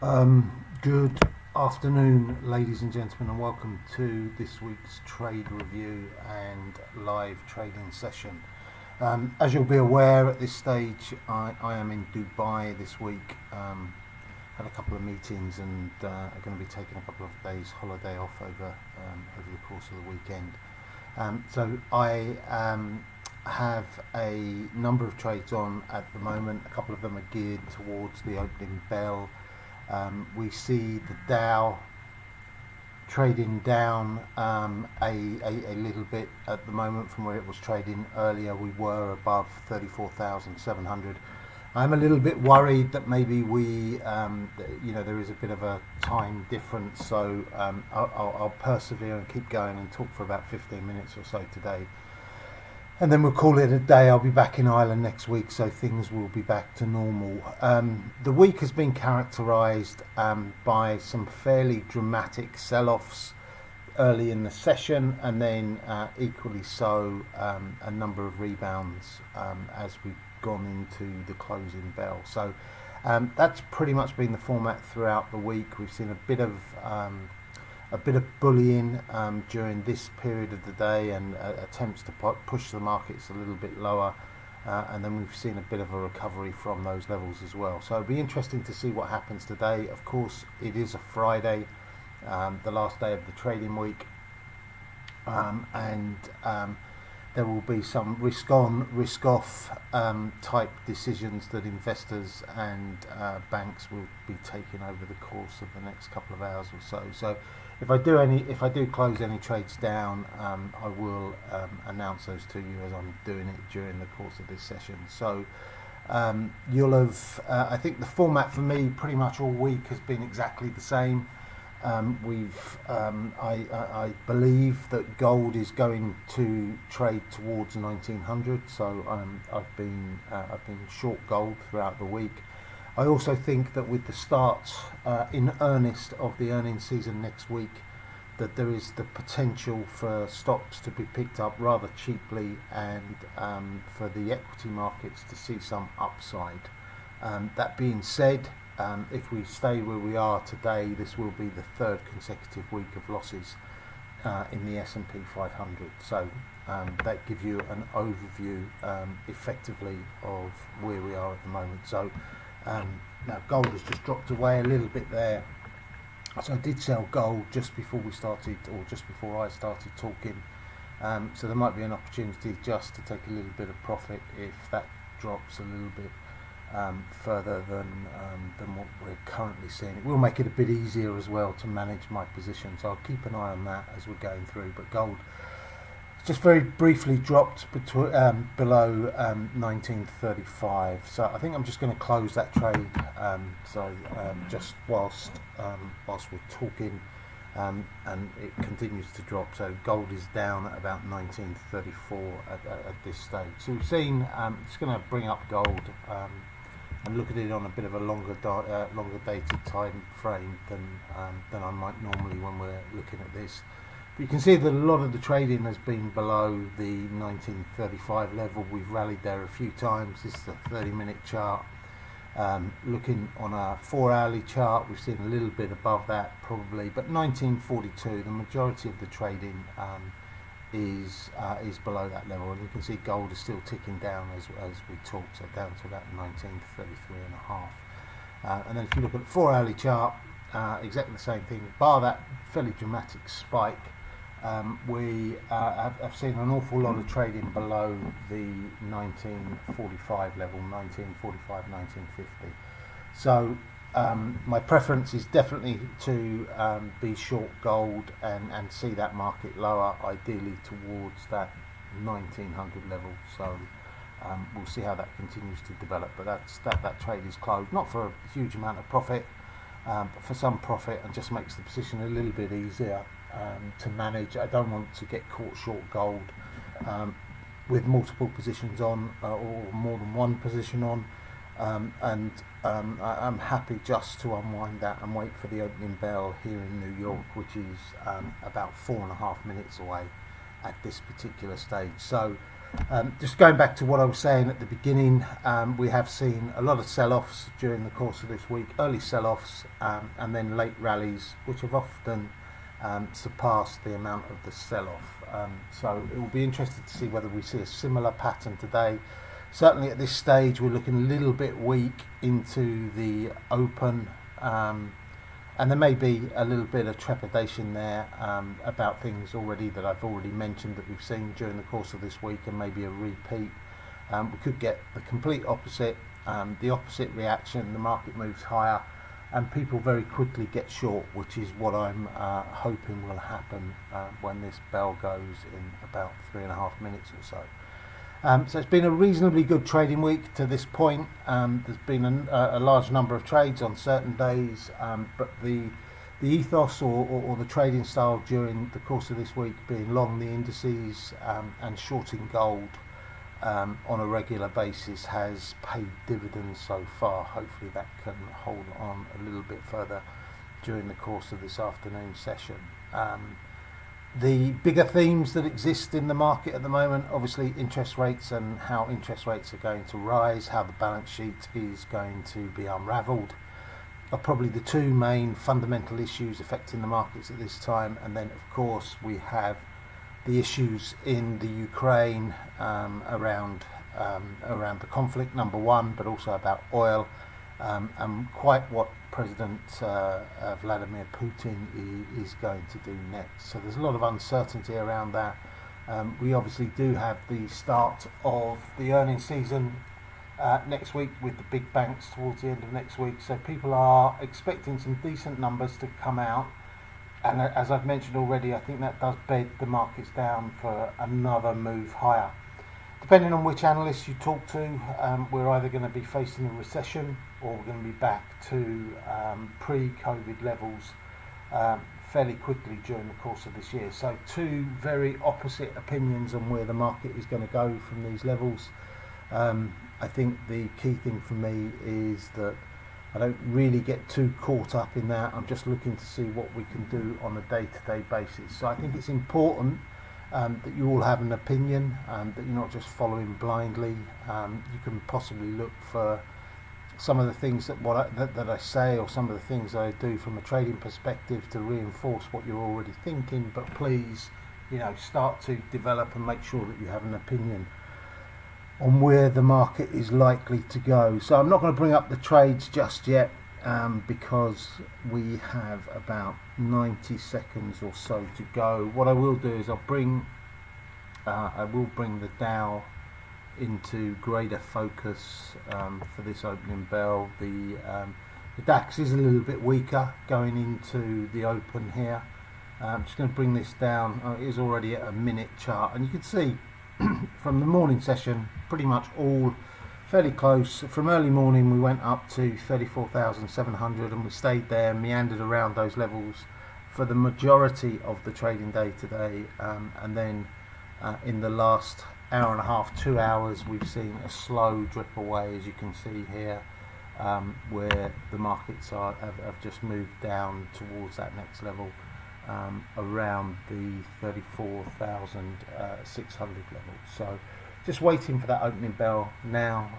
Good afternoon, ladies and gentlemen, and welcome to this week's trade review and live trading session. As you'll be aware, at this stage, I am in Dubai this week. Had a couple of meetings and are going to be taking a couple of days holiday off over the course of the weekend. So I have a number of trades on at the moment. A couple of them are geared towards the opening bell. We see the Dow trading down a little bit at the moment from where it was trading earlier. We were above 34,700. I'm a little bit worried that maybe there is a bit of a time difference, so I'll persevere and keep going and talk for about 15 minutes or so today. And then we'll call it a day. I'll be back in Ireland next week, so things will be back to normal. The week has been characterised by some fairly dramatic sell-offs early in the session, and then equally so a number of rebounds as we've gone into the closing bell. So that's pretty much been the format throughout the week. We've seen a bit of bullying during this period of the day and attempts to push the markets a little bit lower, and then we've seen a bit of a recovery from those levels as well. So it'll be interesting to see what happens today. Of course, it is a Friday, the last day of the trading week, and there will be some risk on, risk off type decisions that investors and banks will be taking over the course of the next couple of hours or so. So if I do close any trades down, I will announce those to you as I'm doing it during the course of this session. So you'll have, I think the format for me pretty much all week has been exactly the same. I believe that gold is going to trade towards 1900, so I've been short gold throughout the week. I also think that with the start in earnest of the earnings season next week, that there is the potential for stocks to be picked up rather cheaply and for the equity markets to see some upside. That being said, if we stay where we are today, this will be the third consecutive week of losses in the S&P 500. So that gives you an overview effectively of where we are at the moment. So now gold has just dropped away a little bit there. So I did sell gold just before we started, or just before I started talking. So there might be an opportunity just to take a little bit of profit if that drops a little bit further than what we're currently seeing. It will make it a bit easier as well to manage my position, so I'll keep an eye on that as we're going through. But gold just very briefly dropped below 1935, so I think I'm just going to close that trade. Just whilst we're talking, and it continues to drop. So gold is down at about 1934 at this stage. So we've seen. It's going to bring up gold and look at it on a bit of a longer dated time frame than I might normally when we're looking at this. But you can see that a lot of the trading has been below the 1935 level. We've rallied there a few times. This is a 30-minute chart. Looking on a 4-hourly chart, we've seen a little bit above that probably, but 1942, the majority of the trading is below that level, and you can see gold is still ticking down as we talk, so down to about 1933 and a half. And then if you look at the 4-hourly chart, exactly the same thing, bar that fairly dramatic spike. We have seen an awful lot of trading below the 1945 level, 1945, 1950. So my preference is definitely to be short gold and see that market lower, ideally towards that 1900 level. So we'll see how that continues to develop. But that trade is closed, not for a huge amount of profit, but for some profit, and just makes the position a little bit easier to manage. I don't want to get caught short gold with multiple positions on or more than one position on, I'm happy just to unwind that and wait for the opening bell here in New York, which is about 4.5 minutes away at this particular stage. So Just going back to what I was saying at the beginning, we have seen a lot of sell-offs during the course of this week, early sell-offs and then late rallies, which have often surpassed the amount of the sell-off. So it will be interesting to see whether we see a similar pattern today. Certainly at this stage we're looking a little bit weak into the open, and there may be a little bit of trepidation there about things already that I've already mentioned that we've seen during the course of this week, and maybe a repeat. We could get the complete opposite, the opposite reaction. The market moves higher and people very quickly get short, which is what I'm hoping will happen when this bell goes in about 3.5 minutes or so. So it's been a reasonably good trading week to this point. There's been a large number of trades on certain days, but the ethos or the trading style during the course of this week being long the indices and shorting gold on a regular basis has paid dividends so far. Hopefully that can hold on a little bit further during the course of this afternoon session. The bigger themes that exist in the market at the moment, obviously interest rates and how interest rates are going to rise, how the balance sheet is going to be unravelled, are probably the two main fundamental issues affecting the markets at this time. And then of course we have the issues in the Ukraine around the conflict, number one, but also about oil and quite what President Vladimir Putin is going to do next. So there's a lot of uncertainty around that. We obviously do have the start of the earnings season next week with the big banks towards the end of next week. So people are expecting some decent numbers to come out. And as I've mentioned already, I think that does bed the markets down for another move higher. Depending on which analysts you talk to, we're either going to be facing a recession or we're going to be back to pre-COVID levels fairly quickly during the course of this year. So two very opposite opinions on where the market is going to go from these levels. I think the key thing for me is that I don't really get too caught up in that. I'm just looking to see what we can do on a day-to-day basis. So I think it's important that you all have an opinion, that you're not just following blindly. You can possibly look for some of the things that I say, or some of the things I do from a trading perspective to reinforce what you're already thinking. But please, start to develop and make sure that you have an opinion on where the market is likely to go. So I'm not going to bring up the trades just yet because we have about 90 seconds or so to go. What I will do is I will bring the Dow into greater focus for this opening bell. The DAX is a little bit weaker going into the open here. I'm just going to bring this down. It is already at a minute chart, and you can see from the morning session pretty much all fairly close. From early morning we went up to 34,700 and we stayed there, meandered around those levels for the majority of the trading day today, and then in the last hour and a half, 2 hours, we've seen a slow drip away, as you can see here, where the markets have just moved down towards that next level, around the 34,600 level. So just waiting for that opening bell now,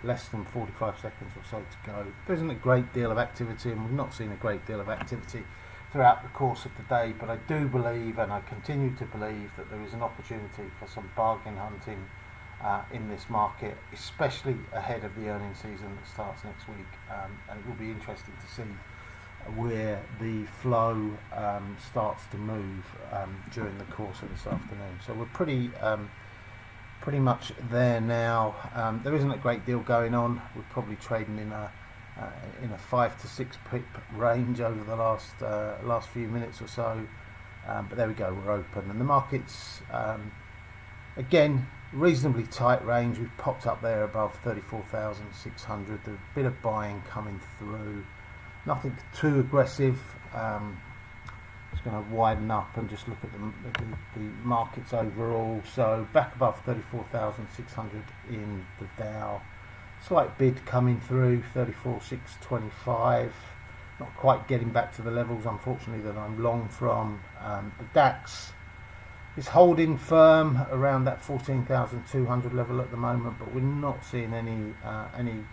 less than 45 seconds or so to go. There isn't a great deal of activity, and we've not seen a great deal of activity throughout the course of the day, but I do believe, and I continue to believe, that there is an opportunity for some bargain hunting in this market, especially ahead of the earnings season that starts next week, and it will be interesting to see where the flow starts to move during the course of this afternoon. So we're pretty much there now. There isn't a great deal going on. We're probably trading in a 5 to 6 pip range over the last few minutes or so, but there we go, we're open, and the market's again reasonably tight range. We've popped up there above 34,600. There's a bit of buying coming through, nothing too aggressive. Just going to widen up and just look at the markets overall. So back above 34,600 in the Dow. Slight bid coming through, 34,625. Not quite getting back to the levels, unfortunately, that I'm long from. The DAX It's holding firm around that 14,200 level at the moment, but we're not seeing any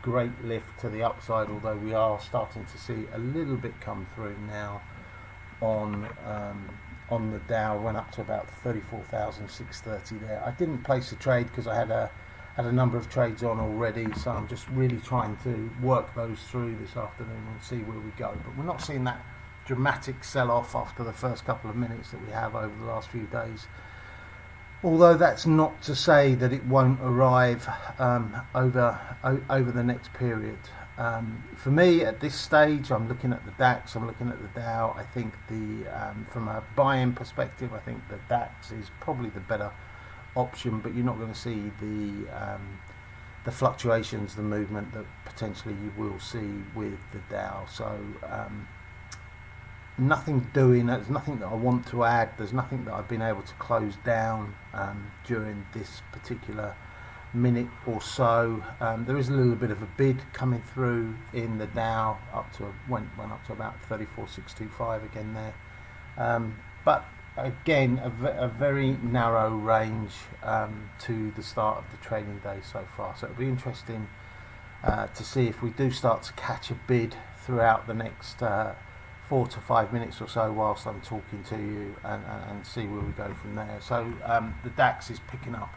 great lift to the upside, although we are starting to see a little bit come through now on the Dow. Went up to about 34,630 there. I didn't place a trade because I had a number of trades on already, so I'm just really trying to work those through this afternoon and see where we go. But we're not seeing that dramatic sell-off after the first couple of minutes that we have over the last few days, although that's not to say that it won't arrive over the next period. For me at this stage, I'm looking at the DAX, I'm looking at the Dow. I think from a buy-in perspective, I think the DAX is probably the better option, but you're not going to see the fluctuations, the movement that potentially you will see with the Dow. So there's nothing that I want to add, there's nothing that I've been able to close down during this particular minute or so. There is a little bit of a bid coming through in the Dow, went up to about 34,625 again there, but again a very narrow range to the start of the trading day so far. So it'll be interesting to see if we do start to catch a bid throughout the next 4 to 5 minutes or so whilst I'm talking to you, and see where we go from there. So the DAX is picking up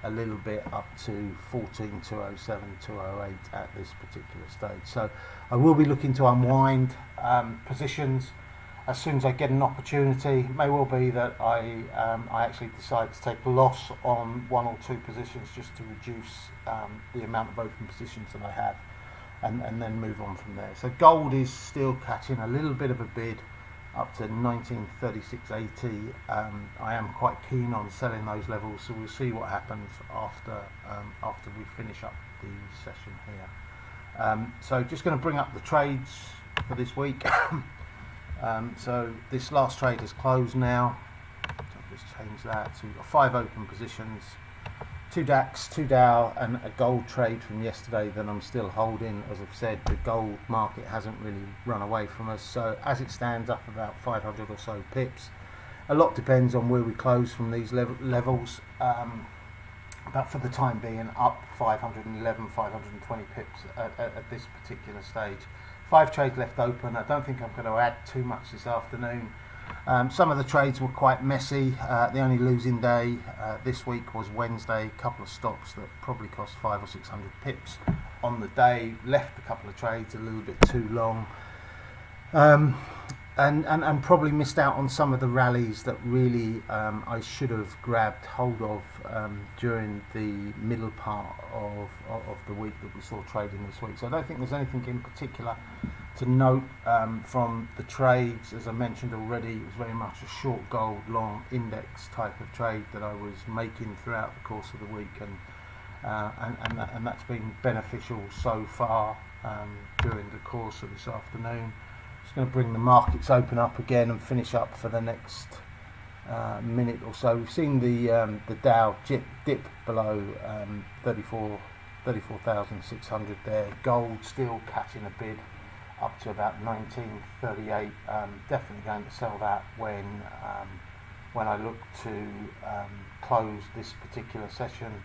a little bit up to 14,207, 208 at this particular stage. So I will be looking to unwind positions as soon as I get an opportunity. It may well be that I actually decide to take a loss on 1 or 2 positions just to reduce the amount of open positions that I have, and then move on from there. So gold is still catching a little bit of a bid up to 1936.80. I am quite keen on selling those levels, so we'll see what happens after we finish up the session here. So just going to bring up the trades for this week. So this last trade is closed now. I'll just change that. So we've got 5 open positions, 2 DAX, 2 Dow, and a gold trade from yesterday that I'm still holding. As I've said, the gold market hasn't really run away from us, so as it stands, up about 500 or so pips. A lot depends on where we close from these levels, but for the time being, up 511, 520 pips at this particular stage. 5 trades left open. I don't think I'm going to add too much this afternoon. Some of the trades were quite messy. The only losing day this week was Wednesday. A couple of stocks that probably cost 500 or 600 pips on the day. Left a couple of trades a little bit too long, and probably missed out on some of the rallies that really I should have grabbed hold of during the middle part of the week that we saw trading this week. So I don't think there's anything in particular to note from the trades. As I mentioned already, it was very much a short gold, long index type of trade that I was making throughout the course of the week, and that's been beneficial so far during the course of this afternoon. Just going to bring the markets open up again and finish up for the next minute or so. We've seen the Dow dip below 34,600 there. Gold still catching a bid up to about 1938. Definitely going to sell that when I look to close this particular session,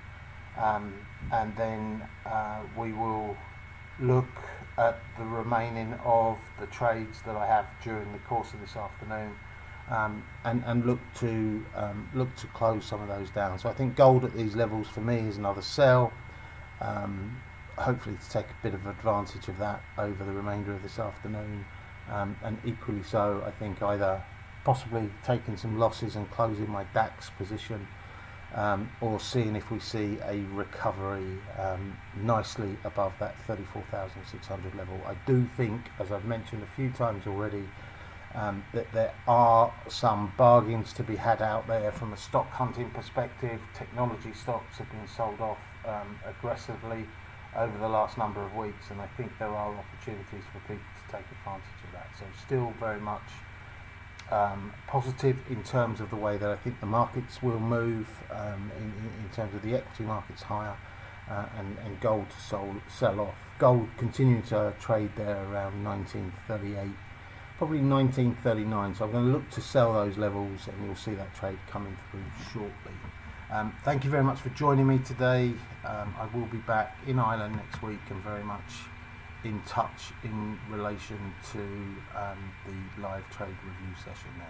and then we will look at the remaining of the trades that I have during the course of this afternoon, and look to close some of those down. So I think gold at these levels for me is another sell. Hopefully to take a bit of advantage of that over the remainder of this afternoon, and equally so I think either possibly taking some losses and closing my DAX position, or seeing if we see a recovery nicely above that 34,600 level. I do think, as I've mentioned a few times already, that there are some bargains to be had out there from a stock hunting perspective. Technology stocks have been sold off aggressively over the last number of weeks, and I think there are opportunities for people to take advantage of that. So still very much positive in terms of the way that I think the markets will move, in terms of the equity markets higher, and gold to sell off. Gold continuing to trade there around 1938, probably 1939. So I'm going to look to sell those levels, and you'll see that trade coming through shortly. Thank you very much for joining me today. I will be back in Ireland next week and very much in touch in relation to the live trade review session there.